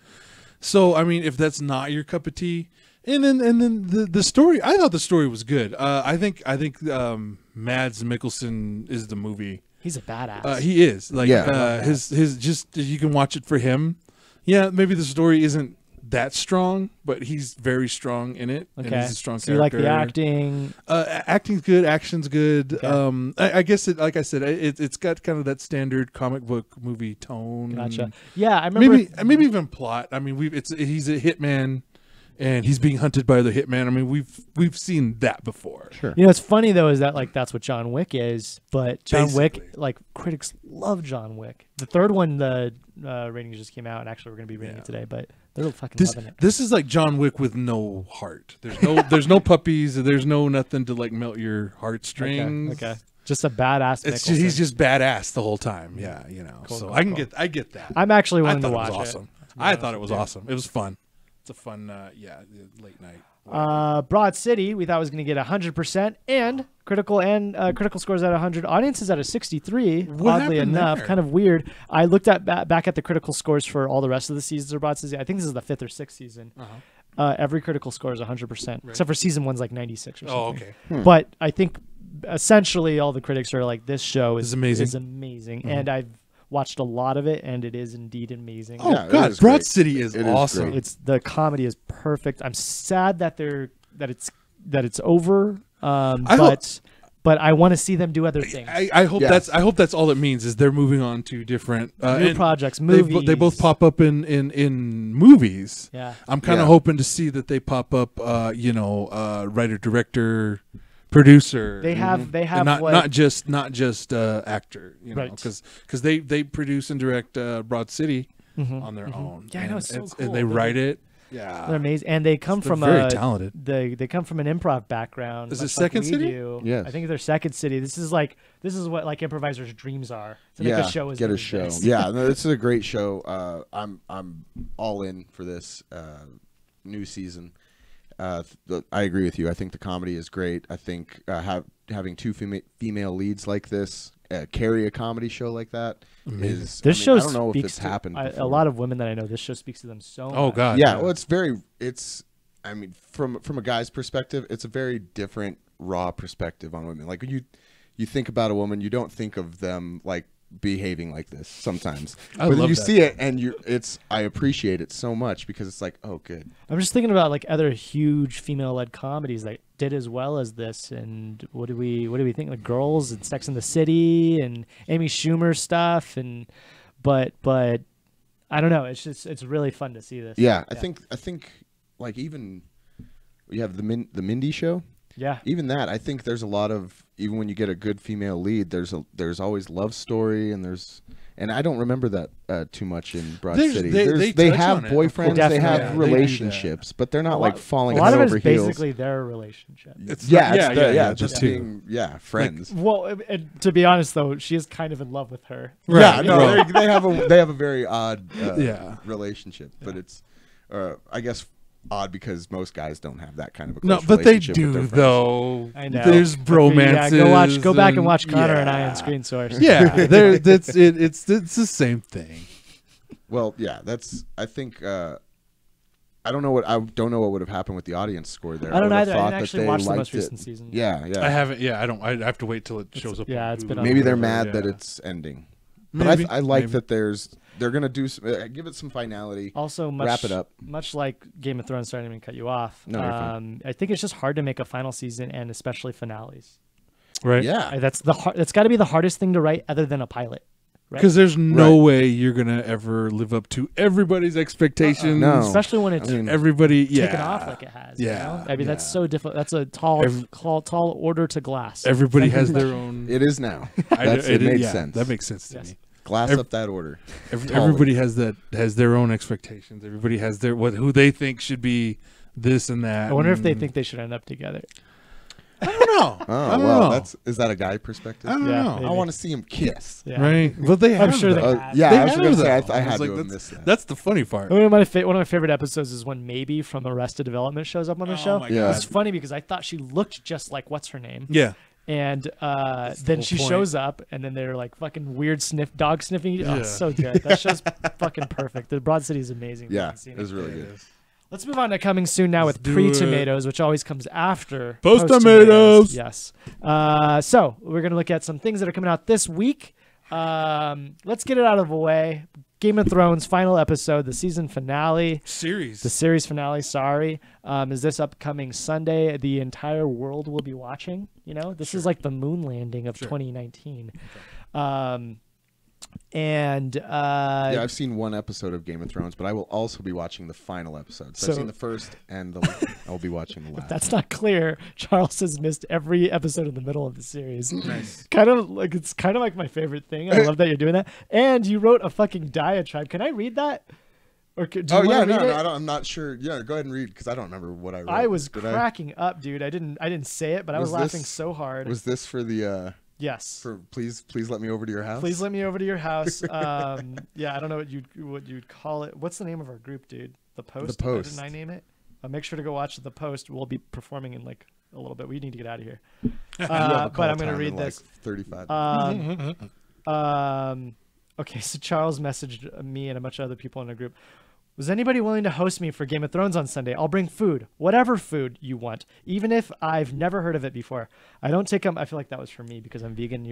So I mean, if that's not your cup of tea, And then the story. I thought the story was good. I think Mads Mikkelsen is the movie. He's a badass. He is like Yeah. his just you can watch it for him. Yeah, maybe the story isn't that strong, but he's very strong in it. Okay. And he's a strong So you like character. the acting? Acting's good, action's good. Okay. I guess it, like I said, it's got kind of that standard comic book movie tone. Gotcha. Yeah, I remember. Maybe even plot. I mean, he's a hitman, and he's being hunted by the hitman. I mean, we've seen that before. Sure. You know, what's funny though is that like that's what John Wick is, but John Wick, Basically. like critics love John Wick. The third one, the ratings just came out, and actually we're gonna be reading it today, but they're fucking loving it. This is like John Wick with no heart. There's no puppies. There's no nothing to like melt your heartstrings. Okay. Just a badass. He's just badass the whole time. Yeah, Cool, so cool, I cool. get that. I'm actually I wanting thought to it watch was awesome. I thought it was awesome. It was fun. It's a fun, late night. Broad City, we thought was going to get 100%, and critical scores at 100. Audience is at a 63. What oddly happened enough, there? kind of weird. I looked at back at the critical scores for all the rest of the seasons of Broad City. I think this is the 5th or 6th season. Every critical score is 100%, except for season 1's like 96 or something. Oh, okay. But I think essentially all the critics are like, this show is amazing. Is amazing, and I've watched a lot of it, and it is indeed amazing. Oh Yeah, it God, is Broad great. City is It is awesome. great. The comedy is perfect. I'm sad that it's over. But I want to see them do other things. I hope Yeah. I hope that's all it means is they're moving on to different New and projects, They movies. both pop up in movies. Yeah. I'm kind of Yeah. hoping to see that they pop up. Writer, director, producer. They have And not just actor. You know, Right. because they produce and direct Broad City on their own. Yeah, I know, And it's so cool. and they write it. Yeah, They're amazing, and they come They're from very talented. They come from an improv background. Is it much like Second we City? do. Yes. I think they're Second City. This is what like improvisers' dreams are. To make Yeah, a show as get good a as show. this. Yeah, no, this is a great show. I'm all in for this new season. I agree with you. I think the comedy is great. I think having two female leads like this carry a comedy show like that is. This show I don't know if speaks it's to happened. a before. lot of women that I know. This show speaks to them so Oh much. God. Yeah, well, it's. I mean, from a guy's perspective, it's a very different, raw perspective on women. Like when you think about a woman, you don't think of them like behaving like this sometimes. I but then love you that. see it, and I appreciate it so much because it's like, oh, good. I'm just thinking about like other huge female-led comedies that did as well as this, and what do we think? Like Girls and Sex and the City and Amy Schumer stuff, but I don't know. It's really fun to see this. Yeah, I think like even you have the Mindy show. Yeah. Even that, I think there's a lot of, even when you get a good female lead, there's always love story, and I don't remember that too much in Broad City. They They touch have on it. boyfriends, Definitely. they have Yeah, they do relationships, but they're not like falling a lot head of over it's heels. basically their relationship. Just that being too. friends. Well, to be honest though, she is kind of in love with her. Right. Yeah, no, Right. they have a very odd Yeah. relationship, but it's I guess odd because most guys don't have that kind of a No, close but they relationship with their do friends. though. I know. There's Yeah, bromances. go back and watch Connor yeah. and I on Screen Source. Yeah, that's it. It's the same thing. Well, yeah, that's. I think. I don't know what would have happened with the audience score there. I don't would have either. I thought didn't that actually they watch the most liked it. recent season. Yeah, yeah. I haven't. Yeah, I don't. I have to wait till it shows up. yeah, on it's been Hulu. on Maybe they're Hulu, mad that Yeah. it's ending. Maybe, But I like maybe. that they're gonna do give it some finality. Also, Wrap it up. Much like Game of Thrones, sorry, I didn't mean to cut you off. No, you're fine. I think it's just hard to make a final season, and especially finales. right. Yeah, That's got to be the hardest thing to write, other than a pilot. Right? Because there's no Right. way you're gonna ever live up to everybody's expectations. No. especially when it's I mean, Everybody, yeah. taken off like it has. Yeah, You know? I mean, that's yeah. so difficult. That's a tall order to glass. Everybody has their own. it is now. I- It makes yeah, sense. That makes sense to Yes. me. Glass Ev- up that order. Totally. Everybody has their own expectations. Everybody has their who they think should be this and that. I wonder if they and- think they should end up together. I don't know. Oh I don't well, know. is that a guy perspective? I don't Yeah, know. maybe. I want to see him kiss. Yeah. Right, but they have. I'm sure that. they Uh, have. yeah, They I was have gonna say that. I had was to like, have that's- missed that. That's the funny part. One of my favorite episodes is when Maybe from Arrested Development shows up on the show. my Yeah. God. It's funny because I thought she looked just like what's her name, Yeah. and the then whole she point. shows up, and then they're like fucking weird dog sniffing. Oh, Yeah. it's so good. That show's fucking perfect. The Broad City is amazing. If you Yeah, haven't seen it was really It good. is. Let's move on to coming soon now with do pre-tomatoes, which always comes after Post-tomatoes. Yes. So we're going to look at some things that are coming out this week. Let's get it out of the way. Game of Thrones final episode, the season finale. The series finale, sorry. Is this upcoming Sunday? The entire world will be watching. You know, this is like the moon landing of 2019. Yeah, I've seen one episode of Game of Thrones, but I will also be watching the final episode. So I've seen the first, and I will be watching the last. If that's not clear, Charles has missed every episode in the middle of the series. Nice. It's kind of like my favorite thing. I love that you're doing that. And you wrote a fucking diatribe. Can I read that? Or do you want to read it? I'm not sure. Yeah, go ahead and read because I don't remember what I wrote. I was cracking up, dude. I didn't say it, but I was laughing so hard. Was this for the? Yes. For please let me over to your house. Please let me over to your house. Yeah, I don't know what you'd call it. What's the name of our group, dude? The Post. The Post. Didn't I name it? Make sure to go watch The Post. We'll be performing in like a little bit. We need to get out of here. But I'm going to read this. Like 35. Okay, so Charles messaged me and a bunch of other people in a group. Was anybody willing to host me for Game of Thrones on Sunday? I'll bring food, whatever food you want, even if I've never heard of it before. I don't take up. I feel like that was for me because I'm vegan.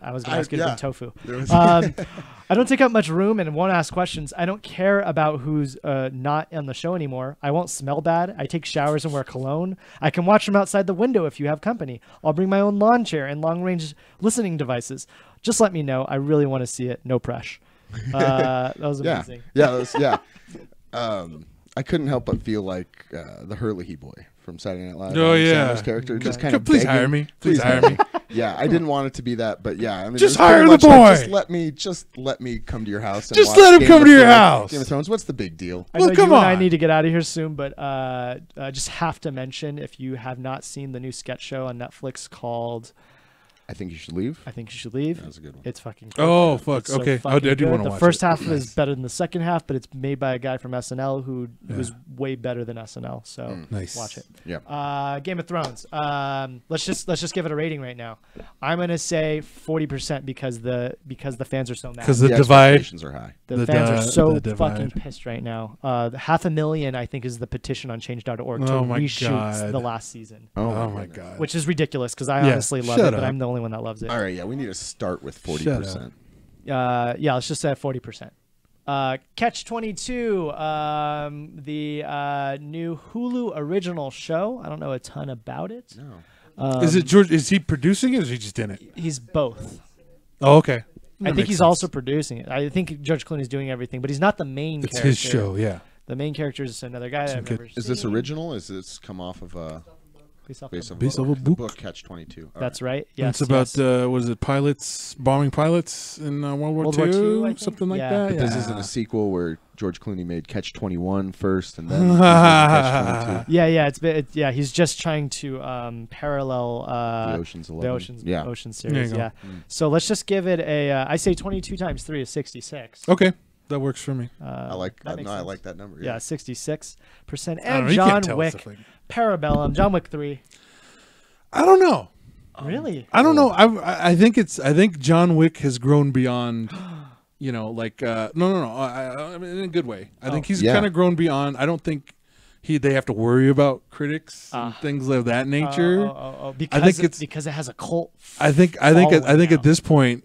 I was gonna ask you to bring tofu. I don't take up much room and won't ask questions. I don't care about who's not on the show anymore. I won't smell bad. I take showers and wear cologne. I can watch from outside the window if you have company. I'll bring my own lawn chair and long-range listening devices. Just let me know. I really want to see it. No pressure. That was amazing. Yeah. I couldn't help but feel like the Hurley boy from Saturday Night Live. Oh yeah, Sandler's character just kind of please begging, hire me. Please hire me. Yeah, I didn't want it to be that, but yeah, I mean, just it was hire pretty the much boy. Like, just let me come to your house. And Just watch let him Game come of to your Thrones. house. Game of Thrones. What's the big deal? I know Well, come you and I on. need to get out of here soon, but just have to mention if you have not seen the new sketch show on Netflix called I Think You Should Leave. I Think You Should Leave. That's a good one. It's fucking perfect. Oh fuck. It's so Okay, I fucking do good. want to The watch first it. half is better than the second half, but it's made by a guy from SNL who was way better than SNL. So Nice. watch it. Yeah. Game of Thrones. Let's just give it a rating right now. I'm gonna say 40% because the fans are so mad. Because the The divide. expectations are high. The fans are so the divide. fucking pissed right now. 500,000, I think, is the petition on Change.org to Oh my reshoot God. the last season, Oh my goodness. god. which is ridiculous because I Yeah, honestly love shut it, but up. I'm the only one that loves it. All right, yeah, we need to start with Shut 40%. Yeah, let's just say 40%. Catch 22, the new Hulu original show. I don't know a ton about it. No. Is it George? Is he producing it, or is he just in it? He's both. Oh, okay. I think he's also producing it. I think George Clooney's doing everything, but he's not the main It's character. his show. Yeah. The main character is another guy that I've never Is this seen. original? Is this come off of Based off based the off Based a off a book? book. Catch 22. All That's right. right. Yes. It's about yes. what is it? Pilots bombing pilots in World War World War II, II, I think? something like Yeah. that. But Yeah. this isn't a sequel where George Clooney made Catch 21 first and then Catch 22. Yeah. He's just trying to parallel The Ocean's 11. Ocean There you series. go. Yeah. So let's just give it a. I say 22 times 3 is 66. Okay, that works for me. I like that that. makes No, I sense. like that number. Yeah, 66%. I don't And know, you can't John tell Wick, stuff like- Parabellum, John Wick 3. I don't know. Really? I don't know. I think John Wick has grown beyond. No. I mean, in a good way. I think he's Yeah. kind of grown beyond. I don't think they have to worry about critics and things of that nature. Because it has a cult. I think following now. at this point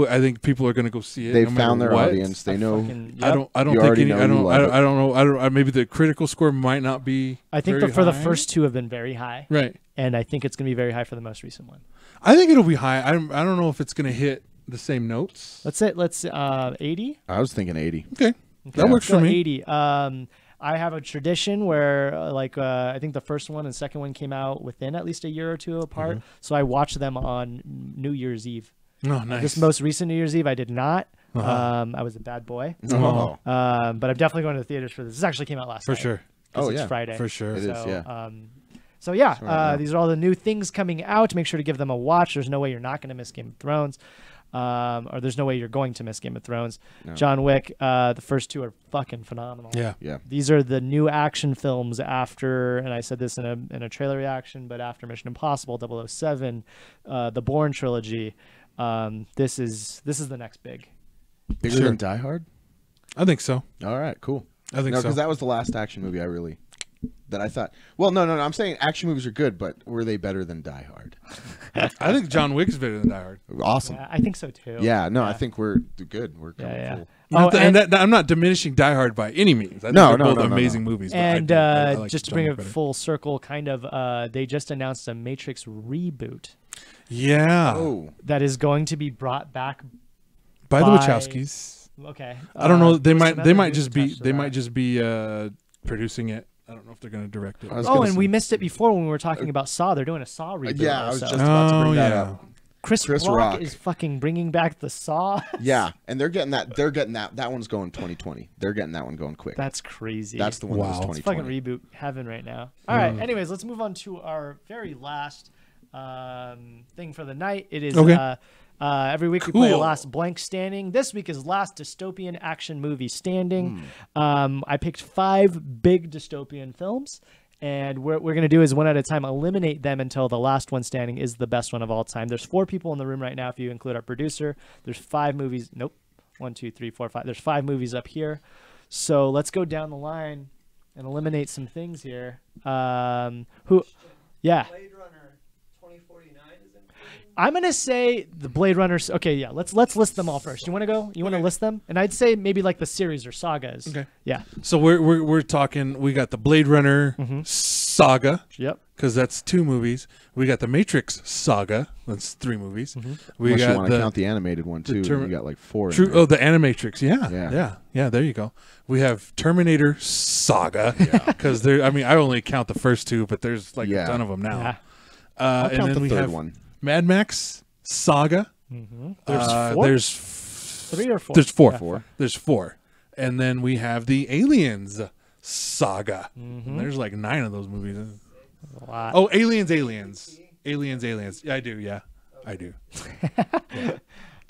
I think people are going to go see it. They no matter found their what. audience. They know. I don't You think already any. know I you don't. love it. I don't know. Maybe the critical score might not be. I think very for the high. first two have been very high, Right. and I think it's going to be very high for the most recent one. I think it'll be high. I don't know if it's going to hit the same notes. Let's 80. I was thinking 80. Okay, that Okay, works so for me. 80. I have a tradition where, I think the first one and second one came out within at least a year or two apart. Mm-hmm. So I watched them on New Year's Eve. Oh, nice. This most recent New Year's Eve, I did not. I was a bad boy. Oh, But I'm definitely going to the theaters for this. This actually came out last for night. sure. 'Cause Oh, it's yeah. Friday. For sure. It So, is, yeah. So yeah, Right now. these are all the new things coming out. Make sure to give them a watch. There's no way you're not going to miss Game of Thrones, or there's no way you're going to miss Game of Thrones. No. John Wick, the first two are fucking phenomenal. Yeah. Yeah. These are the new action films after, and I said this in a trailer reaction, but after Mission Impossible, 007, the Bourne trilogy. This is the next big. Bigger Sure. than Die Hard? I think so. All right, cool. I think No, so. because that was the last action movie that I thought. Well, no. I'm saying action movies are good, but were they better than Die Hard? I think John Wick is better than Die Hard. Awesome. Yeah, I think so too. Yeah, no, I think we're good. We're coming Yeah. full. And I'm not diminishing Die Hard by any means. I think No, they're no, both no, amazing movies. But And I like just to John bring Wick it better. full circle, kind of, they just announced a Matrix reboot Yeah. Oh, that is going to be brought back. By the by- Wachowskis. Okay, I don't know. They there's might. some They other might news just be. attached to They that. might just be producing it. I don't know if they're going to direct it. I was Oh, gonna and say- we missed it before when we were talking about Saw. They're doing a Saw reboot. yeah, I was also. just about to bring that yeah. up. Chris Rock. Rock is fucking bringing back the Saw. Yeah, and they're getting that. That one's going 2020. They're getting that one going quick. That's crazy. That's the one that was Wow. It's 2020. fucking reboot heaven right now. All right. Anyways, let's move on to our very last thing for the night. It is Okay. every week we play a Cool. last blank standing. This week is last dystopian action movie standing. I picked 5 big dystopian films. And what we're going to do is one at a time eliminate them until the last one standing is the best one of all time. There's 4 people in the room right now if you include our producer. There's 5 movies. Nope. 1, 2, 3, 4, 5. There's 5 movies up here. So let's go down the line and eliminate some things here. Who? Yeah. Blade Runner 2049 is included. I'm gonna say the Blade Runners. Okay, yeah. Let's list them all first. You want to go? You want to list them? And I'd say maybe like the series or sagas. Okay. Yeah. So we're talking. We got the Blade Runner saga Yep. because that's 2 movies. We got the Matrix saga. That's 3 movies. We Unless you got want to count the animated one too. Term- You got like 4. in True. there. Oh, the Animatrix. Yeah. Yeah. There you go. We have Terminator saga because there. I mean, I only count the first 2, but there's like Yeah. a ton of them now. Yeah. I'll And count then the we third have one. Mad Max saga. There's 4. There's 3 or 4. There's 4. Yeah. 4. There's 4. And then we have the Aliens saga. And there's like 9 of those movies. A lot. Oh, Aliens. Yeah, I do. Yeah, I do.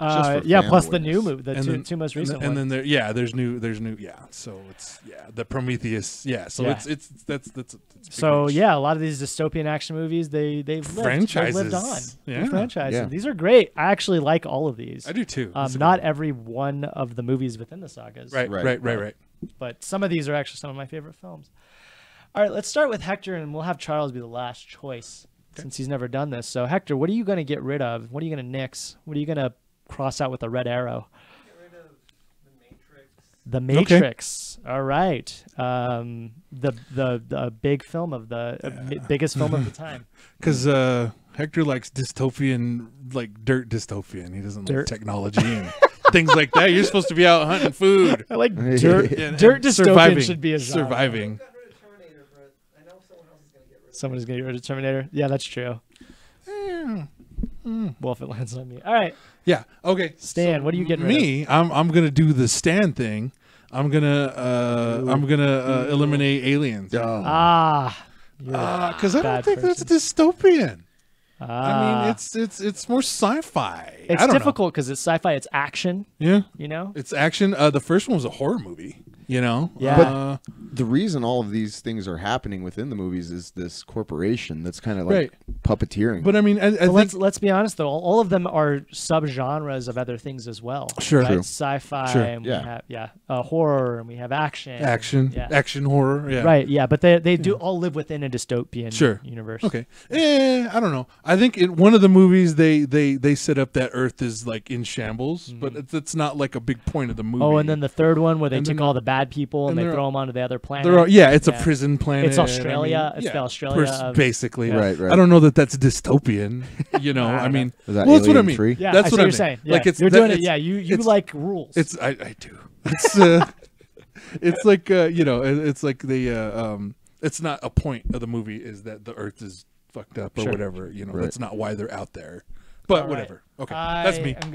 Just for yeah. fan Plus the awareness. new movie, the And two, then- two most recent and ones. then there's new. Yeah. So it's the Prometheus. Yeah. So Yeah. it's that's big So reach. yeah, a lot of these dystopian action movies, they've lived. Franchises. They've lived on. Yeah. They're franchises. Yeah. These are great. I actually like all of these. I do too. That's a good Not one. every one of the movies within the sagas. Right. But some of these are actually some of my favorite films. All right, let's start with Hector, and we'll have Charles be the last choice since he's never done this. So Hector, what are you going to get rid of? What are you going to nix? What are you going to cross out with a red arrow? Get rid of the Matrix. The Matrix. All right. The big film of the biggest film of the time. Because Hector likes dystopian, like dirt dystopian. He doesn't like Dirt. technology and things like that. You're supposed to be out hunting food. I like dirt. And Dirt dystopian surviving, should be a genre. surviving. Got rid of Terminator, but I know someone else is going to get rid of Someone is going to get rid of Terminator. Yeah, that's true. Well, if it lands on me. All right, Yeah. Okay. Stan, what are you getting rid of? Me, I'm gonna do the Stan thing. I'm gonna eliminate aliens. Ah. Because I don't bad think that's person. dystopian. I Ah. mean, it's more sci-fi. It's I don't difficult because it's sci-fi. It's action. Know. Yeah. You know. It's action. The first one was a horror movie. You know. Yeah. The reason all of these things are happening within the movies is this corporation that's kind of like Right. puppeteering. But I mean, I But think let's be honest though. All of them are subgenres of other things as well. Sure. Right? True. Sci-fi. Sure. And Yeah. we have horror, and we have action. action, Yeah. horror. Yeah. Right. Yeah. But they do all live within a dystopian Sure. universe. Okay. I don't know. I think in one of the movies they set up that Earth is like in shambles, but it's not like a big point of the movie. Oh, and then the third one where they And took then all the bad people and and they they're throw them onto the other planet. they're all, it's Yeah. a prison planet. It's Australia. It's yeah, the Australia of- basically. Right, right. I don't know that that's dystopian. You know, I I don't mean, Is that well, that's what I Alien mean. 3? Yeah, that's I see what I you're mean. saying. Yeah. Like it's you're that- doing it. it's- Yeah, you it's- like rules. I do. It's it's like you know, it's like the it's not a point of the movie is that the Earth is fucked up or Sure. whatever. You know, Right. that's not why they're out there. But All right. whatever. Okay, that's me. I'm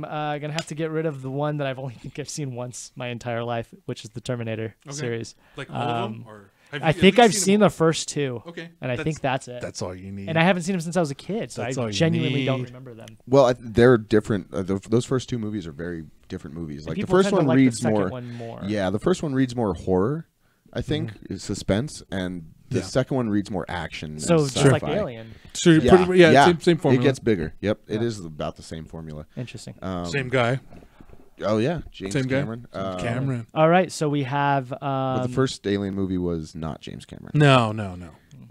gonna have to get rid of the one that I've seen once my entire life, which is the Terminator series. Like all of them, Um, or I think I've seen the first 2. Okay, and I think that's it. that's all you need. And I haven't seen them since I was a kid, so That's all I you genuinely don't need. remember them. Well, they're different. Those first 2 movies are very different movies. And Like the people first tend to one like reads the second more. one more. Yeah, the first one reads more horror, I think, suspense, and the Yeah. second one reads more action. So and just like sci-fi. Alien. so you're pretty, same formula. It gets bigger. Yep, it is about the same formula. Interesting. Same guy. Oh yeah, James Same guy? Cameron. Cameron. All right, so we have. But the first Alien movie was not James Cameron. No.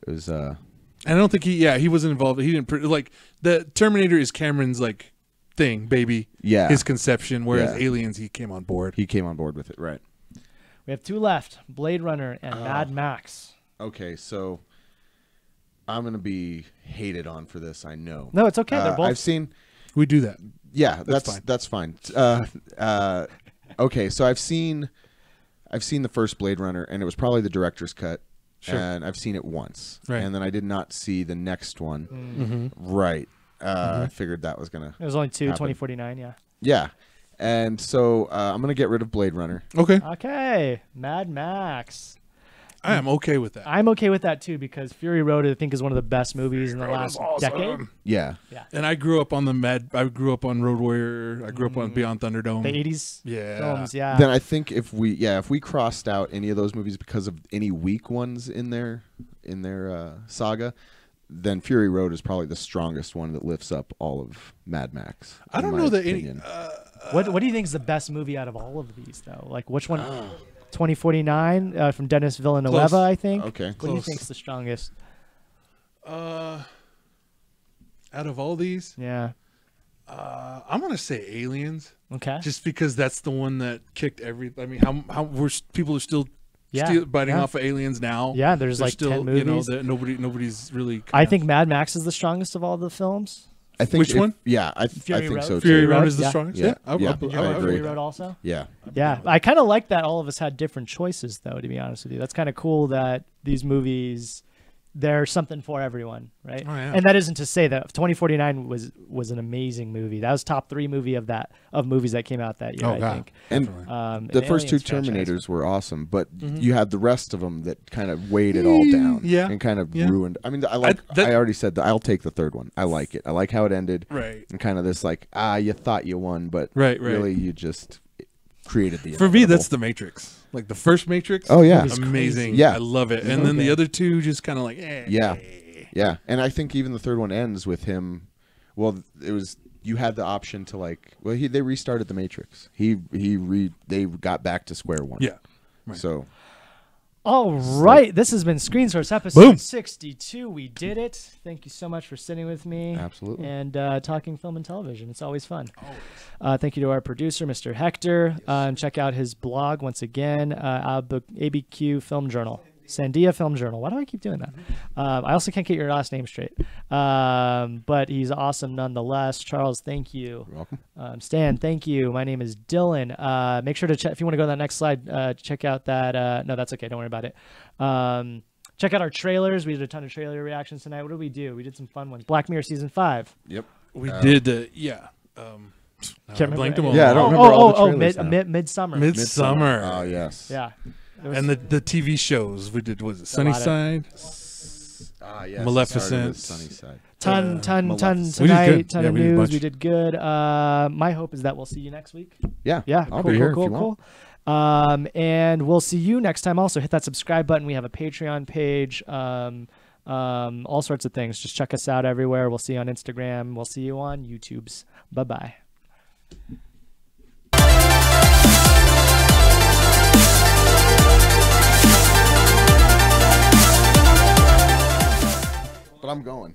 It was. I don't think he wasn't involved. He didn't like the Terminator is Cameron's like thing, baby. Yeah. His conception. Whereas Yeah. Aliens, he came on board. He came on board with it, right? We have 2 left: Blade Runner and Mad Max. Okay, so I'm gonna be hated on for this. I know. No, it's okay. They're both. I've seen. We do that. Yeah, That's that's fine. Okay, so I've seen the first Blade Runner, and it was probably the director's cut. Sure. And I've seen it once, Right. and then I did not see the next one. Mm-hmm. Right. I figured that was gonna. It was only 2, happen. 2049. Yeah. Yeah, and so I'm gonna get rid of Blade Runner. Okay. Okay, Mad Max. I am okay with that. I'm okay with that too because Fury Road, I think, is one of the best movies in the last decade. Yeah. And I grew up on I grew up on Road Warrior. I grew up on Beyond Thunderdome. The 80s Yeah. films, yeah. Then I think if we crossed out any of those movies because of any weak ones in their saga, then Fury Road is probably the strongest one that lifts up all of Mad Max. I don't in know my that opinion. What do you think is the best movie out of all of these, though? Like, which one? 2049 from Denis Villeneuve, Close. I think. Okay. What do you Close. think's the strongest? Out of all these, Yeah. I'm gonna say Aliens, Okay. just because that's the one that kicked every. I mean, how people are still Yeah. biting Yeah. off of Aliens now. Yeah, there's They're like still, 10 movies. that nobody's really. I think Mad Max is the strongest of all the films. I think Which one? Yeah, I Fury think Road? so too. Fury Road, Road is the yeah. strongest. Yeah. I Yeah. Did you I like agree. Fury Road also? Yeah. Yeah, I kind of like that all of us had different choices, though, to be honest with you. That's kind of cool that these movies, there's something for everyone, right? Oh, yeah. And that isn't to say that 2049 was an amazing movie. That was top 3 movie of movies that came out that year, Oh, I God. think. And the an first 2 Aliens franchise. Terminators were awesome, but you had the rest of them that kind of weighed it all down. Yeah. And kind of Yeah. ruined. I mean, I already said that I'll take the third one. I like it. I like how it ended. Right. And kind of this like, you thought you won, but Right. really you just created the For me, inevitable. that's the Matrix. Like the first Matrix. Oh, yeah. It's amazing. crazy. Yeah. I love it. And So then the good. other 2 just kind of like, Yeah. Yeah, and I think even the third one ends with him. Well, it was you had the option to like. Well, they restarted the Matrix. They got back to square one. Yeah. Right. So All right, this has been Screen Source episode Boom. 62. We did it. Thank you so much for sitting with me. Absolutely. And talking film and television. It's always fun. Thank you to our producer, Mr. Hector. And check out his blog once again, ABQ Film Journal. Sandia Film Journal. Why do I keep doing that? I also can't get your last name straight. But he's awesome nonetheless. Charles, thank you. you're welcome. Stan, thank you. My name is Dylan. Make sure to check, if you want to go to that next slide, check out that. No, that's okay. Don't worry about it. Check out our trailers. We did a ton of trailer reactions tonight. What did we do? We did some fun ones. Black Mirror Season 5. Yep. We did, yeah. Can't blanked remember. them all. Yeah, I don't remember all the trailers now. Midsummer. Midsummer. Oh yes. Yeah. It was- And the TV shows we did was it A lot of- Sunnyside? Yes. Maleficent. Sunnyside. ton Maleficent. We did tonight. good. Ton Yeah, of we did a news. bunch. We did good. My hope is that we'll see you next week. Yeah. Yeah, I'll cool, be here cool, if you cool, want. cool. And we'll see you next time. Also, hit that subscribe button. We have a Patreon page. All sorts of things. Just check us out everywhere. We'll see you on Instagram. We'll see you on YouTube's. Bye-bye. But I'm going.